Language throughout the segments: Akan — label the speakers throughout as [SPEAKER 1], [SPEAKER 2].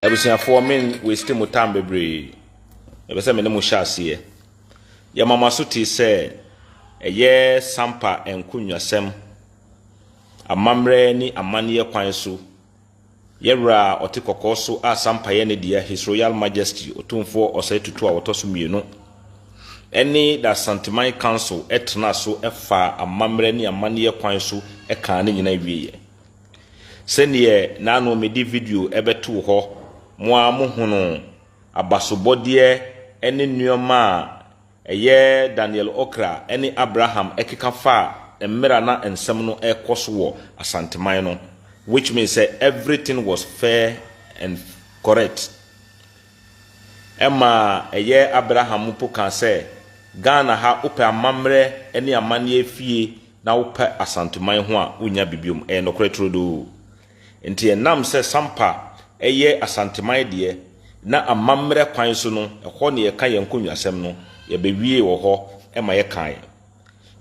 [SPEAKER 1] Ebusiafo men we still mutam bebre. Ebese me ne mu hyase. Ya mama so ti se eye sampa enkunwasem. Amamre ni amane kwan so. Yewra otikoko so a sampa ye ne dia His Royal Majesty otumfo osaitutu a wotoso mienu. Eni da Santimai Council etna so efa amamre ni amane kwan so eka ne nyina wiye. Seniye nanu medi video ebetu ho moa muhunu abasobodie eni nneoma eye Daniel Okra eni Abraham ekeka fa emira na ensem no ekoso wo Asanteman no, which means everything was fair and correct. Emma eye Abraham puka se Ghana ha upe amamre eni amane fie na upe Asanteman ho a unya bibium nokore trodo. Enti enam se sampa eye Asanteman de na amamre kwan so no ho ne ye ka ye nkonwasem no ye bewie wo ho ema ye kan.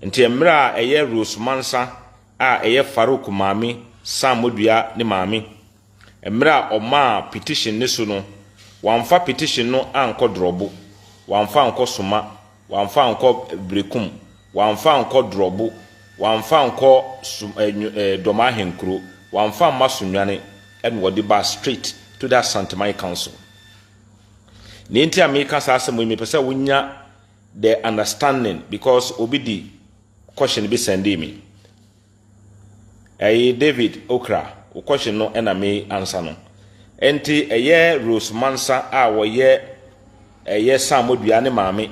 [SPEAKER 1] Enti emra eye Rose Mansa a eye Farouk Mami Samordua ne Mami emra oma petition ne so no wamfa petition no anko drobo wamfa anko soma wamfa anko brekum wamfa anko drobo wamfa anko Dormahene kro wamfa masonwane and what ba straight to that Santimai Council. Ni enti ameka sa asem we pese wonya the understanding because obidi question be send me. David Okra o question no na me answer no. Enti Rose Mansa a wo Samordua ne Mame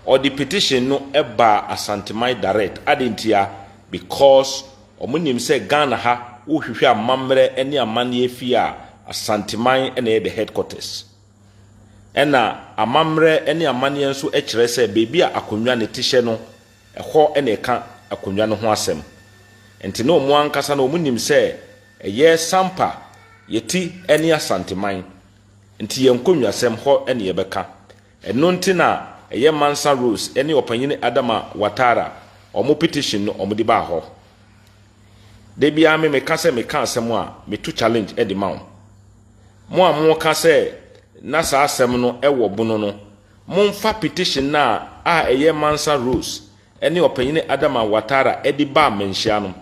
[SPEAKER 1] or the petition no eba Asanteman direct adentia because omunim se Ghana ha uhwehwe amamre ene amane afi a Asanteman ene the headquarters ena amamre ene amane nso ekire se bebi a akonwa ne tihye no eho ene ka akonwa no ho asem enti no mu ankasa no munim se sampa yeti ene Asanteman enti yenkonwa asem ho ene yebeka eno ntina Mansa Rose ene opanyine Adama Watara omo petition no omo di ba ho de bia me ka asem a me to challenge e di ma mo ka se na sa asem no ewo bono no momfa petition na a Mansa Rose ene opanyine Adama Watara e di ba menhia no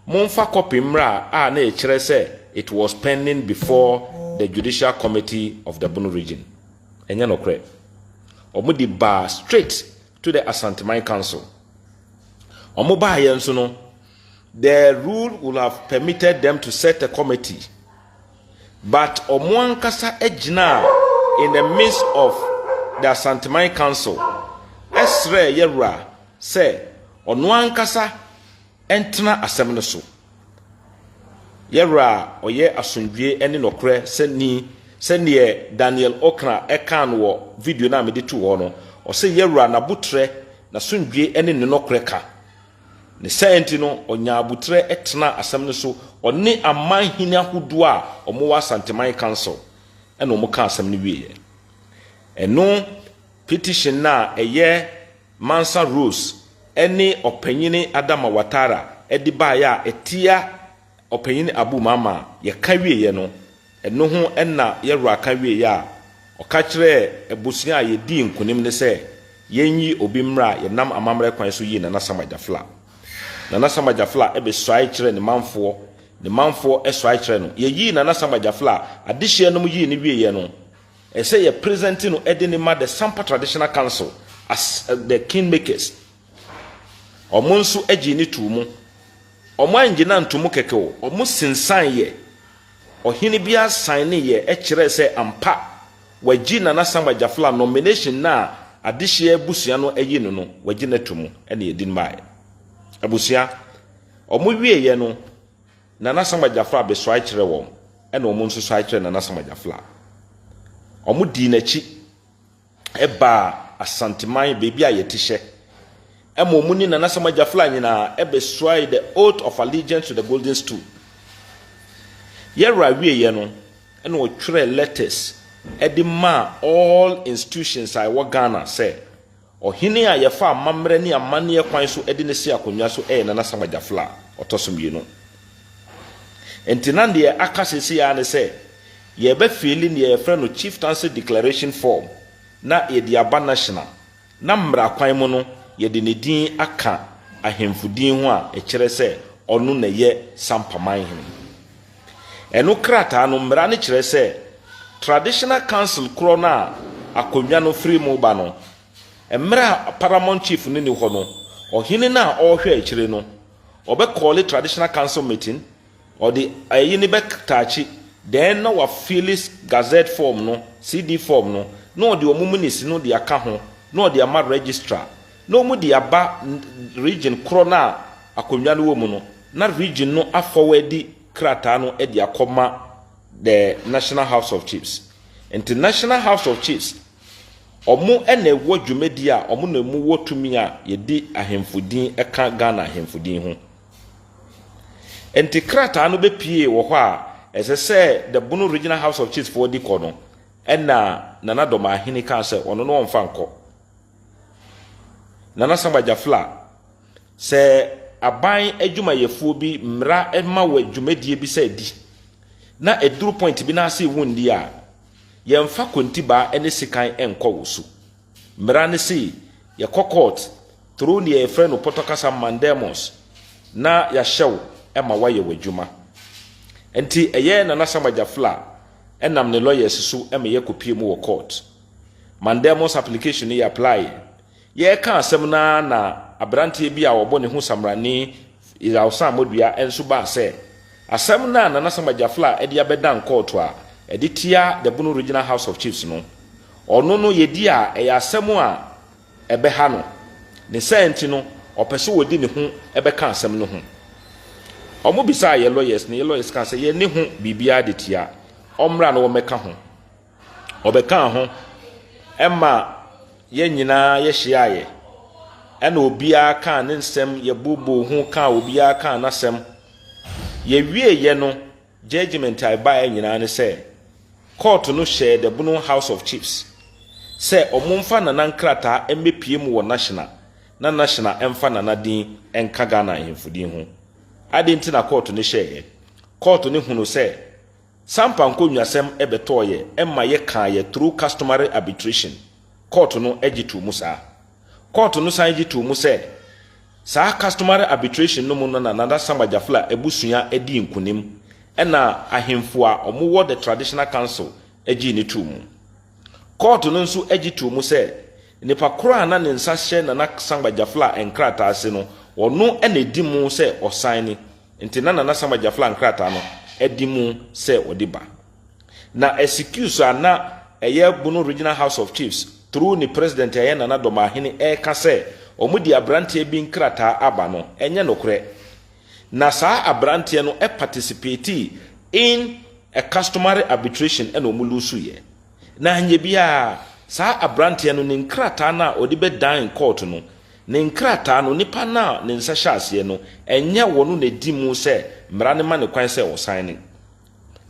[SPEAKER 1] momfa copy mra a na e kire se it was pending before the Judicial Committee of the Bono region enya no kre omo di ba straight to the Asanteman Council omo ba yenso no the rule would have permitted them to set a committee, but Omuankasa ejina in the midst of the Santimai Council, Esre Yera say Onuankasa entna asem so. Yera oye asundwie ene nokre seni Daniel Okra ekan wo video na me de tu ho no o se Yera na butre na sundwie ene ne nokre ka. Ne senti no onya abutre etna asem no so oni amanhene ahodo a omo wa Santimai Council ena omo ka asem no wiye eno petition na Mansa Rose eni opanyine Adama Watara edi ba ya etia opanyine Abu Mama ye ka wiye no eno ho ena Yewra ka wiye ya o ka kire ebusia ye di nkunim ne se yenyi obi mra ye nam amamre kwan so yi na nasamajafla na nasamajafla ebe swai kire ne manfo swai kire no ye yi na nasamajafla adihye no yi ne wiye no ese ye presenting no edinima the Sampa Traditional Council as the kingmakers omonsu agi ni tumu omo angina ntumu kekeo omo sinsan ye ohini bia sign ye kire se ampa wagi na nasamajafla nomination na adihye busua no ayi no wagi na tumu ene edinima abusia omo wieye no na nasamajafla be so akire won ene omo nso so akire na nasamajafla omo di nachi eba Asanteman bebi a yetihye emo omo ni na nasamajafla nyina ebe so the oath of allegiance to the golden stool Yera wieye no ene o twere letters edima all institutions I wa Ghana say ohini a yefa amamre ni amane kwan so edine se akonwa so na nasamajafla otosom yi no entinande akasese ya ne se ye be feeling ye friend no chieftaincy declaration form na ye di aba national na mmra kwan mu no ye de ne din aka ahemfudin ho a kire se onu na ye Sampamanhene eno krata no mmra ne kire se traditional council kro na akonwa no free mu ba no mmra paramount chief ne ni ho no ohene na ohwe kire no obe call traditional council meeting or the ayini be tachi then no wa Phyllis Gazette form no CD form no the omumunisi no the aka ho no the ama registrar no mu the aba region krona akonwa no mu no na region no afọwadi krata no e the akoma the National House of Chiefs. International House of Chiefs omu ene wo dwumedi a omu na mu wotumi a yedi ahemfudin eka Ghana ahemfudin ho enti krata no be pie wo ho a ese the Bunu Regional House of Chiefs for di kono ena nana Dormahene ka se ono no mfa nko nana Samajafla se aban adwumayefuo bi mra ema wa dwumadie bi se di na eduru point bi na ase wundi a yemfa kontiba ene sikan enko wosu mra ne se ye court through ne ye friend no potokasa mandemos na ya hyew ema waye wadwuma enti eye na Samajafla enam ne lawyers so ema ye kopie mu wo court mandemos application ye apply ye ka asem na abrante bi a wobo ne ho samrani ira Samordua enso ba se asem na Samajafla edi abedan court a edi tia the Bunu Regional House of Chiefs no ono no yedi a eya asem a ebe ha no ne senti no opese wodi ne ho ebe ka asem no ho omo bisa ye lawyers kan say ye ne ho bibia de tia omra no wo meka ho obeka ho emma ye nyina ye hyiaye ena obia kan ne nsem ye bubu ho kan obia kan nasem ye wie ye no judgment ai ba nyina ne say court no share the Bunu House of Chiefs say omumfa nana nkrata emepie mu wo national emfa nana din enka Ghana ahemfudin ho adenti na court ne share court ne hunu say sampa nkonwasem ebetoye emma ye kan ye through customary arbitration court no egitu musa court no san egitu musa sa customary arbitration no mu no na Samajafla ebusua edi nkunim ena ahemfo a omuwo the traditional council egi ni tumu court no nso egitu musa nipa kora na ne nsa hye na Samajafla enkrata ase no ono ena edi mu se osan nti na Samajafla enkrata no edi mu se odiba na excuse ana eye Bunu Regional House of Chiefs through ni president eye na Dormahene ka se omudi abrante bi nkrata aba no enye nokre na saa abrante no participate in a customary arbitration and omulusu ye na anye bia saa abrante no ne nkrata na odi be dan court no ne nkrata no nipa na ne nsa hyase no enye wono na di mu se mra ne ma ne kwan se osan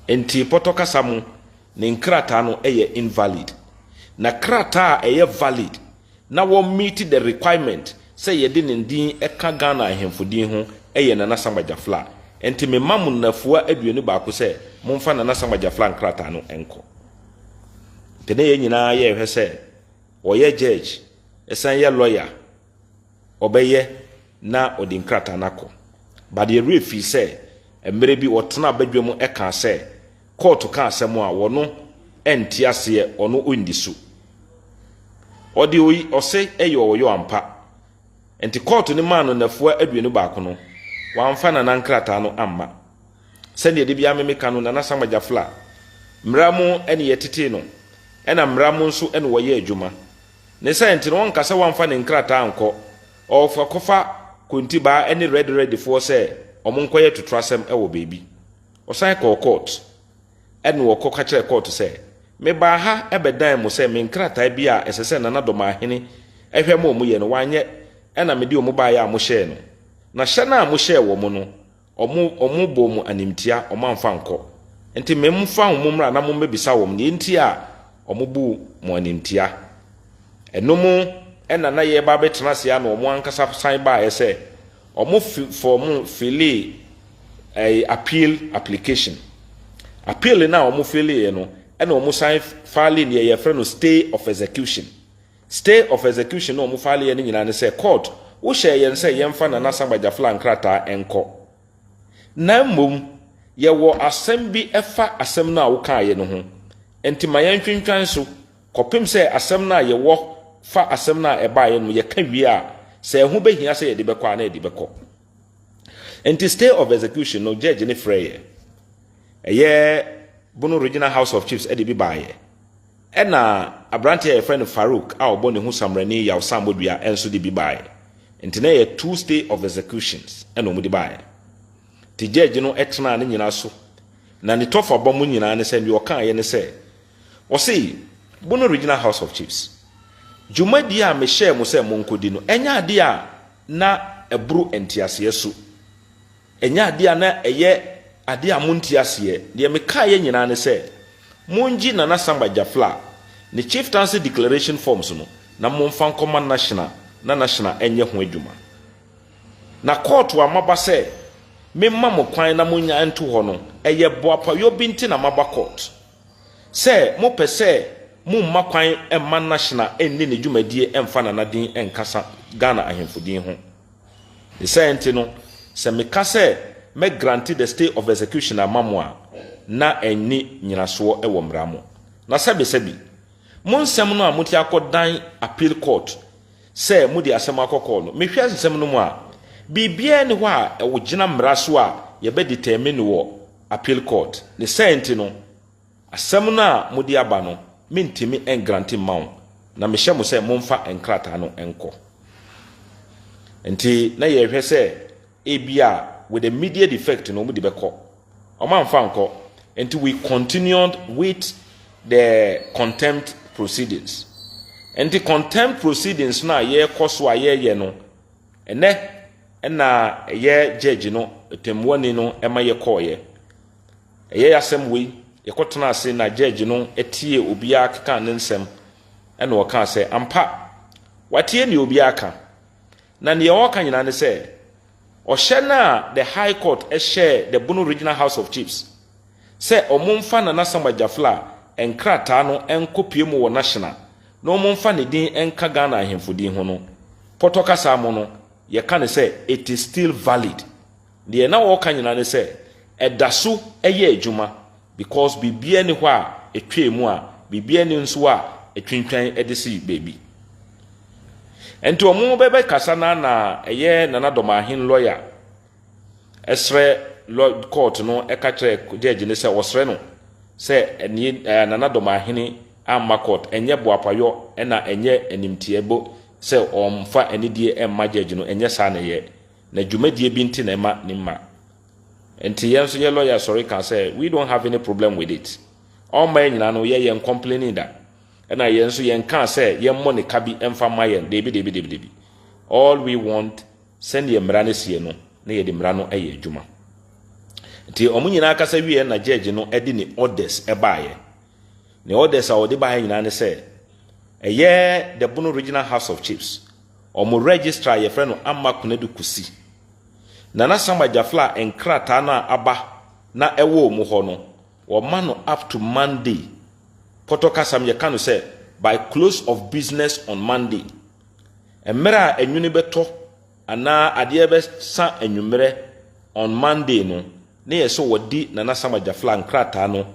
[SPEAKER 1] enti potokasa mu ne nkrata no eye invalid na krata eye valid na wo meet the requirement say ye di ne din eka Ghana ahemfudin ho eye na Samajafla enti me mamun na fuwa aduenu ba ko se momfa na Samajafla nkrata no enko tene ye nyina ye hwe se oye judge esan ye lawyer obeye na odi nkrata nako but ye refi se emere bi wotena badwam eka se court ka asem a wono enti ase ono ondisu odi oyi ose eyo oyo ampa enti court ni man no nafuwa aduenu ba ko no wamfa na nkrata no amma sene de bia memeka no na Samajafla mramu ene yetete no ena mramu nso ene woye adwuma ne sente no wonkasa wamfa ne nkrata anko ofa kofa kontiba ene ready for say omonkoye tutrasem ewo baby osan ko court ene wo ko ka kire court say me ba ha ebedan mo say me nkrata bia esese na Dormahene ehwe mo mu ye no wanye ena me di omu ba ya mo share no na hye na mo share wo mu no omu bo mu animtia omamfa nko enti memfa wo mumra na mo mebisa wo ne enti a omubu mo animtia enomu ena na ye ba betena se ya na omu ankasa san ba ese omu form fili appeal application appeal na omo fele no ena omo sign file ne ye frɛ no stay of execution. Stay of execution no omo file ne nyina ne sɛ court wo hye ye nse ye mfa na Sampamanhene nkrata enko na mmom ye wo asɛm bi ɛfa asɛm na wo ka ye no ho enti ma ye ntwintwan so kopim sɛ asɛm na ye wo fa asɛm na ɛba ye no ye ka wie a sɛ ho behia sɛ ye de bɛkɔ na ye de bɛkɔ enti stay of execution no judge ne frɛ ye ɛyɛ Bono Regional House of Chiefs ɛde bi baaye ɛna abrante ye frɛ no Farouk a ɔbɔ ne ho Samrani yaw Samordua enso de bi baaye enti na ye 2 stay of executions ɛna ɔmo de baaye ti judge no etena ne nyina so na ne tofa bɔ mo nyina ne sɛ bi ɔka ye ne sɛ ɔse Bono Regional House of Chiefs jumadi a me share mo sɛ monkodi no enya ade a na eburu entiase so enya ade a na ɛyɛ ade a montiase de me ka ye nyina ne sɛ monji na Sampamanhene ne chieftaincy declaration forms no na momfa nkɔma national enye ho adwuma na court wa maba sɛ memma mo kwan na monya ento ho no ɛyɛ boapayo binti na maba court sɛ mo pɛ mumma kwan emma national enni ne dwumadie emfa na nadin enkasa Ghana ahemfodin ho the science no se me ka se me grant the stay of execution amamo a na enni nyinaso e wo mramo na sebi mon nsem no a moti akodan appeal court se mudi asem akokɔ no me hwɛ nsem no mu a bibia ne ho a e wo gina mraso a ye be determine wo appeal court the science no asem no a mudi aba no mintimi engranti maun na mehye mo se momfa enkrata no enko enti na ye hwe se ebia with the immediate effect no mu de beko o ma mfa nko enti we continued with the contempt proceedings enti contempt proceedings na ye koso ayeye no ene na ye judge no temwoni no ema ye koye ye asem we yekotena ase na judge no etie obia keka ne nsem ena o ka se ampa watie ne obia ka na ne o ka nyina ne se o hye na the high court share the Bono Regional House of Chiefs se omumfa na Sampamanhene enkrata no enkopie mu wo national na omumfa ne din enka Ghana ahemfodin ho no potoka samo no ye ka ne se it is still valid de na o ka nyina ne se edaso eye adwuma because bibia ni ho a etwemu a bibia ni nso a etwintwan edisi baby ento omo bebe kasa na eye Dormahene lawyer esre court no ekatre judge ne se osre no se eni Dormahene amma court enye boapayo na enye enimtiebo se omfa enidie emma judge no enye sa na ye na dwumadie bi nti na emma ni ma enti yenso ye lawyer sorry can say we don't have any problem with it all my nyina no ye complaining that and I yenso yen can say ye money kabi emfa mayen debi all we want send ye mrane sie no na ye de mrano eye adwuma enti omu nyina aka say wie na judge no edi ni orders ebaaye ni orders a odi baaye nyina ne say eye the Bono Regional House of Chiefs omu registrar ye frɛ no amma kunedu kusi na Sampamanhene enkrata na aba na ewo mu ho no wo ma no up to Monday potoka sam ye kanu say by close of business on Monday emra enwuni beto ana ade be sa enwumre on Monday no na ye so wodi na Sampamanhene enkrata no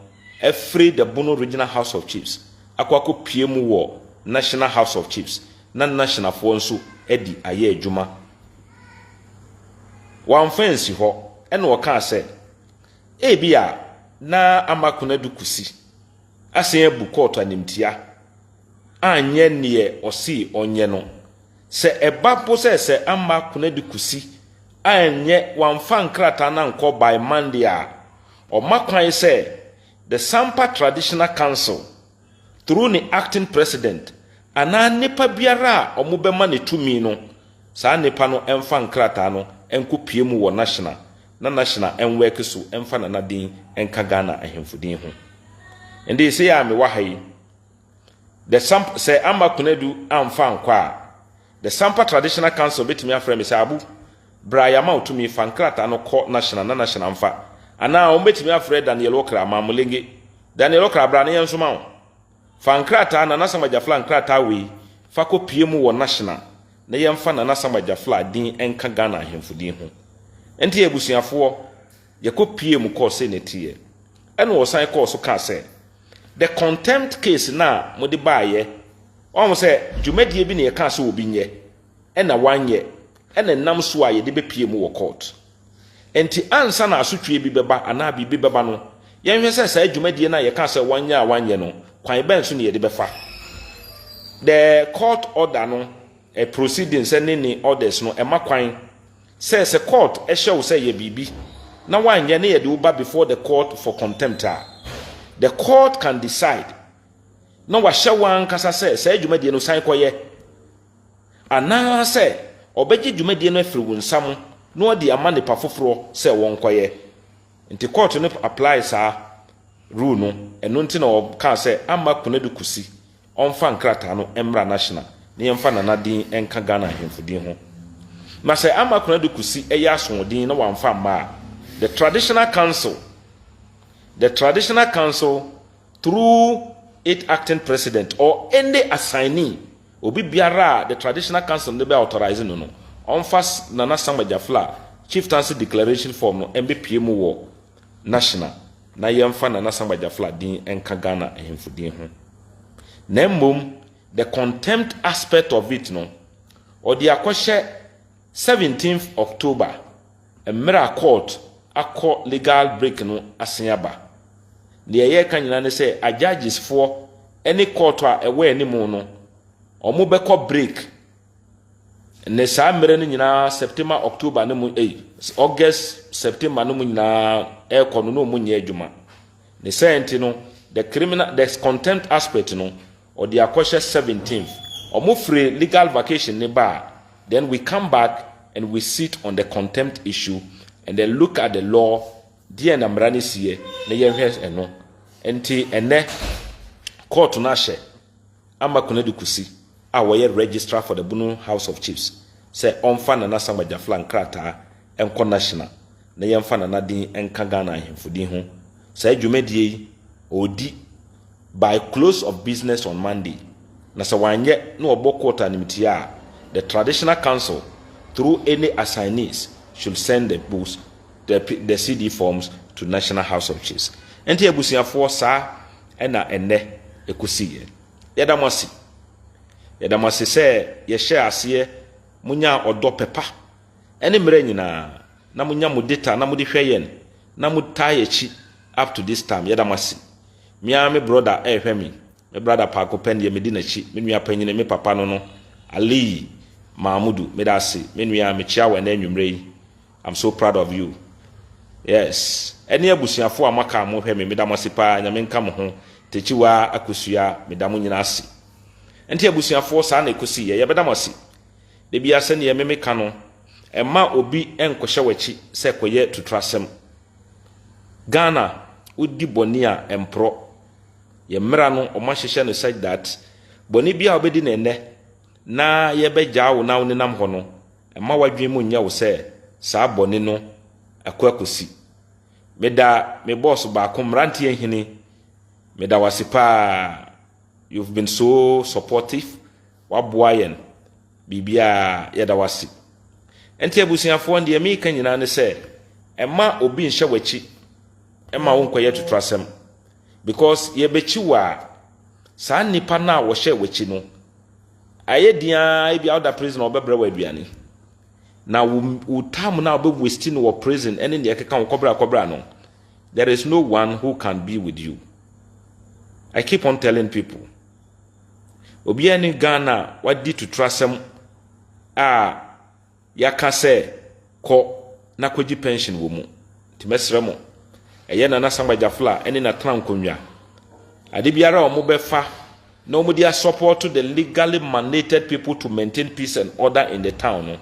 [SPEAKER 1] every the Bono Regional House of Chiefs akwako pie mu wo National House of Chiefs na national fo nso edi aye adwuma one fancy ho ene wo ka se ebia na amakuna dukusi asen abu court animtia anye ne osi onye no se eba po se amakuna dukusi anye wamfa nkrata na nko by Monday a o makwan se the Sampa Traditional Council through the acting president ana nipa biara omubema ne tumi no saa nipa no emfa nkrata no enkopie mu wo national na national enwork so emfa na nadin enka Ghana ahemfodin ho ende se ya me wahai the Sampa say amakunedu amfa nkwa the Sampa Traditional Council betimi afre me say abu bra ya ma otumi fa nkrata no ko national na national amfa ana ombetimi afre Daniel Okra mamulenge Daniel Okra bra ne yenso ma fa nkrata na nasamajafla nkrata we fa kopie mu wo national na yemfa na nasamajafla din enka Ghana ahemfudin ho enti ebusuafo ye kopie mu ko se netie ene wo san ko so ka se the contempt case na mode baaye o se dwumadie bi ne ye ka se obi nye ena wanye ena nam so a ye de bepie mu wo court enti ansa na asotwe bi beba ana bi beba no yenhwe se sa dwumadie na ye ka se wanye no kwan ben so ne ye de befa the court order no proceedings any orders no ema kwan says a court ehye wo say ye bibi na wanye na ye de uba before the court for contempt. The court can decide na wa hye wan kasa say dwumadie no san koye ana say obeje dwumadie no afiri wo nsam no odi ama ne pafoforo say won koye nti court no apply sa rule no eno nti na o ka say ama kunadu kusi onfa nkrata no emra national ne yemfa nanadin enka Ghana ahemfudin ho na say ama kunadu kusi eya asodin na wamfa ma the traditional council through its acting president or any assignee obi biara the traditional council no be authorizing no onfa nana samajafla chieftaincy declaration form no mbpm wo national na yemfa nana samajafla din enka Ghana ahemfudin ho na mbom the contempt aspect of it no or the akwhye 17th October emra court akọ legal break no aseaba ne ye kan nyina ne say a judges for any court a ewe animu no omo beko break ne sa mere no nyina September October no mu August September no mu nyina e kono no mu nya adwuma ne senti no the contempt aspect no or the akwhye 17th omo free legal vacation ne ba then we come back and we sit on the contempt issue and then look at the law dear na mrani sie na yenhwe eno enti ene court na hye ama kunadu kusi a woye registrar for the Bunu House of Chiefs say onfa na nasamajafla nkrata enko national na yemfa na nadin enka Ghana ahemfudin ho say dwumadie odi by close of business on Monday na sa wanye na obo court animtia the traditional council through any assignees should send the CD forms to National House of Chiefs. Enti ebusiafo sa ena enne ekusiye. Yedamasi se ye share ase munya odo pepa. Ene mre nyina na munya mu data na mu de hweyen na mu tie chi up to this time yedamasi. Me brother hwemi. Me brother pa ko pen ye me di na chi. Me nua panyine me papa no Ali Mahmudu medasi me nua me chia wa na anwumre yi. I'm so proud of you. Yes. Any abusiafo amaka mo hwe me medamasi pa nyame nka mo ho techiwa akosua medamu nyina ase. Enti abusiafo sa na ekosi ye bedamasi. De bia se ne ye memeka no emma obi enkohye wachi se koye tutrasem. Ghana udi boni a empro ye mra no o ma hyehye no said that boni bia obedi na ene na ye begya wo na wo nenam ho no emma wadwen mu nya wo se sa boni no akwakosi meda me boss ba ko mrantie hini meda wasipa you've been so supportive waboayen bibia yeda wasi enti abusiafo ndie mi kan nyina ne se emma obi nhye wachi emma wo nkoye tutrasem because ye bechi wa sa nipa na wo hye wachi no aye dia bia oda prison obebra wa aduane na utam na obe waste no wo prison ene ne ekeka wo kobra no there is no one who can be with you. I keep on telling people obi ani Ghana wadi tutrasem yaka se ko na kwaji pension wo mu timesre mo eye na nasamajafla ene na trankonwa ade biara o mo befa na o mo dia support to the legally mandated people to maintain peace and order in the town no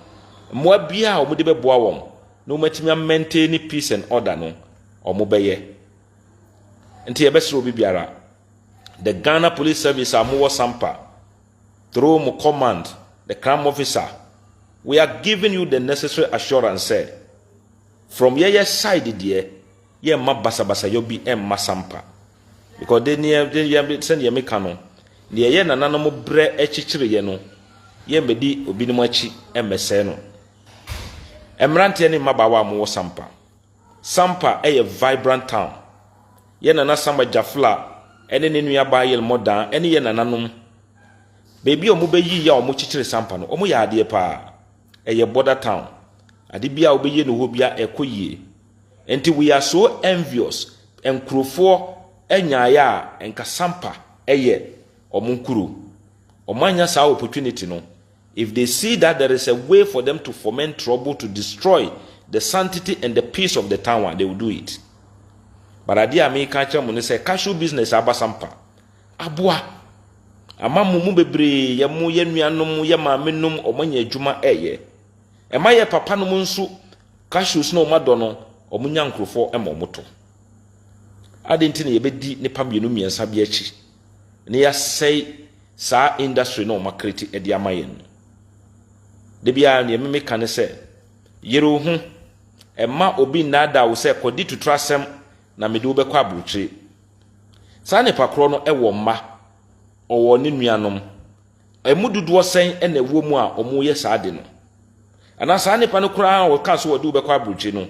[SPEAKER 1] mo bia o mo de beboa wom na o matimi maintain peace and order no o mo beye enti e besro obi biara the Ghana Police Service amowo sampa through mo command the crime officer we are giving you the necessary assurance from your side there ye ma basa yo bi emma sampa because they send ye meka no ne ye nananom bre echichire ye no ye medi obi ni machi emese no emrante ne mabawa mo sampa a vibrant town ye nana samba jafla ene ne nua ba yel modan ene ye nananom baby omo beyi ya omo chichire sampa no omo ya ade pa eye border town ade bia obeyi no ho bia ekoyie enti we are so envious enkrofo enyaaya enka sampa eye omo nkuru omanya sa opportunity no if they see that there is a way for them to foment trouble to destroy the sanctity and the peace of the town, they will do it. But idea me catch them when they say casual business aba sampa abua ama mumu bebre ya mu ye nuanom ya maamenom omanya adwuma eye ema ye papa no nso casuals no mado no omunya nkrofo ema omoto adenti ne yebedi ne pamienu miensa bi achi ne ya say sa industry no makreti edi amayen de bia ne me kan se yero hu ema obi nada wo se kodi to trasem na mede wo bekọ abruchi sa ne pakro no ewo mma owo ne nuanom emududu sen ena ewo mu a omo ye saade no ana sa ne pa no kura wo ka so wo de wo bekọ abruchi no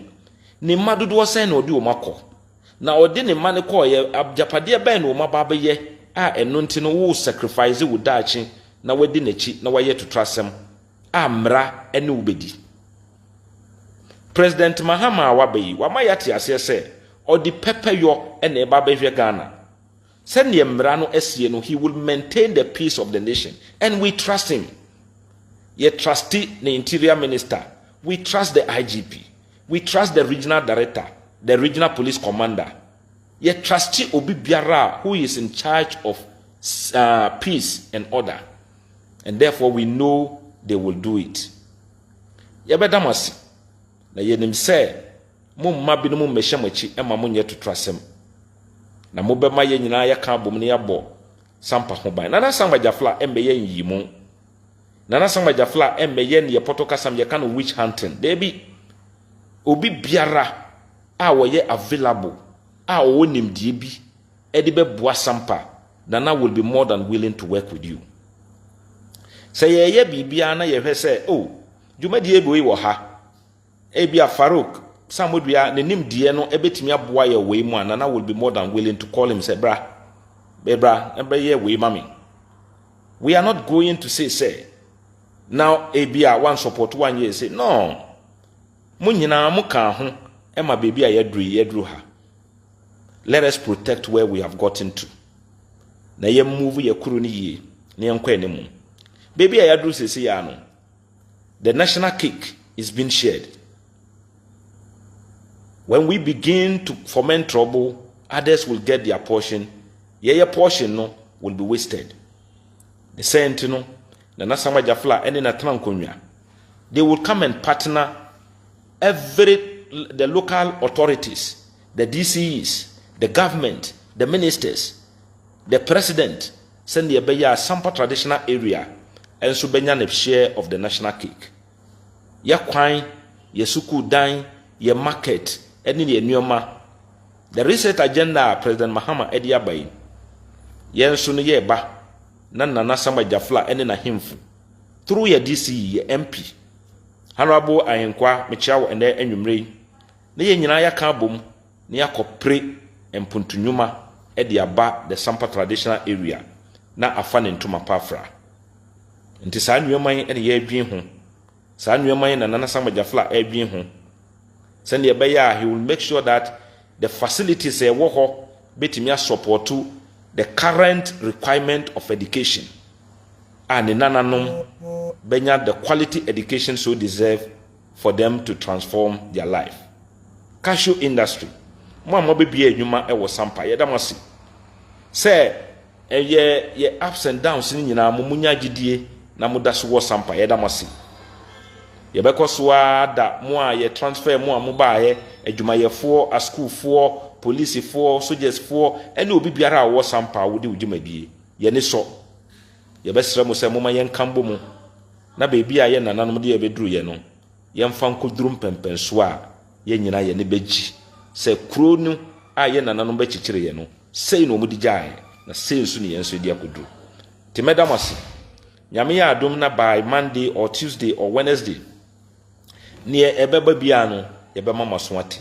[SPEAKER 1] ne madudu sen na odi wo makọ na odi ne ma ne kọ ye abjapade ben no mababa ye a eno nti no wo sacrifice wo daachi na wadi nachi na waye to trasem amra ene ubedi President Mahama wabayi wama yati ase se odi pepeyo ene baba hwe Ghana send ye mra no esie no he will maintain the peace of the nation and we trust him. Ye trusty the interior minister, we trust the IGP, we trust the regional director, the regional police commander. Ye trusty obi biara who is in charge of peace and order, and therefore we know they will do it. Ye bedamasi na ye nim se mumma bi no mummehye machi ema munye to trasem na mobema ye nyina ya ka bom ne ya bo sampa ho ban na samba jafla embe ye nyimu na samba jafla embe ye ne potoka sam ye kan witch hunting there be obi biara a wo ye available a wo nimdie bi e de beboa sampa na will be more than willing to work with you. Say ye bibia na ye hwe say oh dwumadi ebe wo ha ebia Farouk Samordua ne nimdie no ebetimi aboa ye we mu na will be more than willing to call him say bra ebe ye we mami. We are not going to say now ebia one support one year say no munyina muka ho ema baby a yedru ha. Let us protect where we have gotten to. Na ye move ye kuru ni ye na ye nkwa enemu. Baby a yedru sese ya no. The national cake is being shared. When we begin to foment trouble, others will get their portion. Your portion no will be wasted. The same no na nasama jafla ene na trankonya. They will come and partner the local authorities, the DCEs, the government, the ministers, the president, send the Ebeya Sampa traditional area and so benya share of the national cake. Ya kwine, ye suku dine, ye market, any ye nyoma. The reset agenda President Mahama Edia Bay. Yen sunu ye ba, nana samba jafla ene na himfu. Through ye DC ye MP. Honorable Ayenkwa Mechawo ene enyumrei. Ne ye nyina ya ka bom, ne ya kopre empuntunyuma Edia ba the Sampa traditional area na afane ntuma pafra. Nti saa nnuaman ene ye adwin ho. Saa nnuaman na nana samba jafla adwin ho. Send ye beya he will make sure that the facilities e wo ho betimi support to the current requirement of education. And the nananom benya the quality education so deserve for them to transform their life. Cashew industry. Mo be bia adwuma e wo sampa ye damasi. Say ye ups and downs ni nyina mo munya gidie na mo da so wo sampa ye damasi. Ye bekoswa da mo a ye transfer mo a mo ba ye adwumayefo a school for police for soldiers for ene obi biara a wo sampa wo de udwumadie ye ne so ye besra mo se mo ma ye nkambo mo na ba bia ye nananom de ye beduru ye no ye mfa nkoduru mpempenso a ye nyina ye ne beji sɛ kuro no a yɛ nananom bɛkyekyere yɛ no sei na ɔmudi gyae na sei nso ne yɛn nso di akoduru te mɛdam ase nyame yɛ adom na by Monday or Tuesday or Wednesday ne ɛbɛba bia no yɛbɛma maso ate